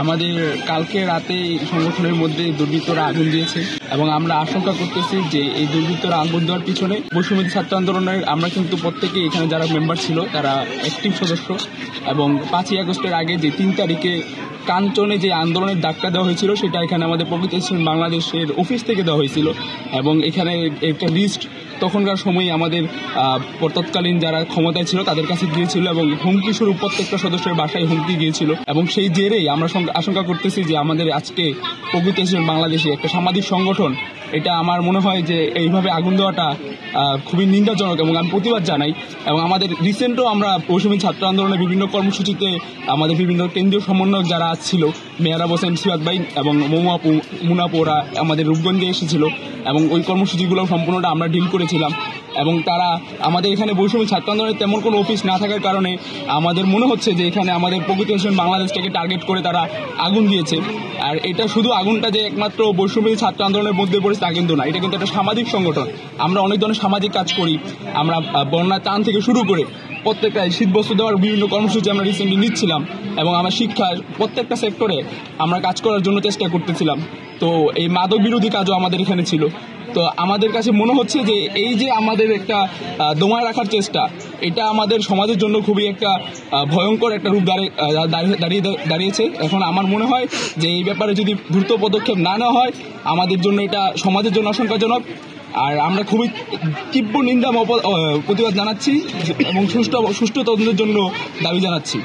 আমাদের কালকে রাতে সংগঠনের মধ্যে দুর্বৃত্তরা আগুন দিয়েছে এবং আমরা আশঙ্কা করতেছি যে এই দুর্বৃত্তরা আগুন দেওয়ার পিছনে বৈষম্য ছাত্র আন্দোলনের আমরা কিন্তু প্রত্যেকেই এখানে যারা মেম্বার ছিল তারা অ্যাক্টিভ সদস্য এবং 5ই আগস্টের আগে যে 3 তারিখে কাঞ্চনে যে আন্দোলনের ডাকটা দেওয়া হয়েছিল সেটা এখানে আমাদের প্রগতিশীল বাংলাদেশের অফিস থেকে দেওয়া হয়েছিল এবং এখানে একটা লিস্ট তখনকার সময় আমাদের তৎকালীন যারা ক্ষমতায় ছিল তাদের কাছে গিয়েছিল এবং হুমকি স্বরূপ প্রত্যেকটা সদস্যের বাসায় হুমকি গিয়েছিল এবং সেই জেরেই আমরা আশঙ্কা করতেছি যে আমাদের আজকে প্রগতিশীল বাংলাদেশে একটা সামাজিক সংগঠন এটা আমার মনে হয় যে এইভাবে আগুন দেওয়াটা খুবই নিন্দাজনক এবং আমি প্রতিবাদ জানাই এবং আমাদের রিসেন্টও আমরা বৈষম্য ছাত্র আন্দোলনের বিভিন্ন কর্মসূচিতে আমাদের বিভিন্ন কেন্দ্রীয় সমন্বয়ক যারা ছিল মেহরাব হোসেন সিরাত ভাই এবং মুনাপু ওরা আমাদের রূপগঞ্জে এসেছিল এবং ওই কর্মসূচিগুলো সম্পূর্ণটা আমরা ডিল করেছিলাম এবং তারা আমাদের এখানে বৈষম্য ছাত্র আন্দোলনের তেমন কোনো অফিস না থাকার কারণে আমাদের মনে হচ্ছে যে এখানে আমাদের প্রগতিশীল বাংলাদেশটাকে টার্গেট করে তারা আগুন দিয়েছে। আর এটা শুধু আগুনটা যে একমাত্র বৈষম্য ছাত্র আন্দোলনের মধ্যে পড়েছে তা কিন্তু না, এটা কিন্তু একটা সামাজিক সংগঠন। আমরা অনেক ধরনের সামাজিক কাজ করি, আমরা বন্যা ত্রাণ থেকে শুরু করে প্রত্যেকটা শীতবস্ত্র দেওয়ার বিভিন্ন কর্মসূচি আমরা রিসেন্টলি নিচ্ছিলাম এবং আমার শিক্ষার প্রত্যেকটা সেক্টরে আমরা কাজ করার জন্য চেষ্টা করতেছিলাম। তো এই মাদক বিরোধী কাজও আমাদের এখানে ছিল। তো আমাদের কাছে মনে হচ্ছে যে এই যে আমাদের একটা দমায় রাখার চেষ্টা, এটা আমাদের সমাজের জন্য খুবই একটা ভয়ঙ্কর একটা রূপ দাঁড়িয়েছে। এখন আমার মনে হয় যে এই ব্যাপারে যদি দ্রুত পদক্ষেপ না নেওয়া হয় আমাদের জন্য এটা সমাজের জন্য আশঙ্কাজনক। আর আমরা খুবই তীব্র নিন্দা প্রতিবাদ জানাচ্ছি এবং সুষ্ঠু তদন্তের জন্য দাবি জানাচ্ছি।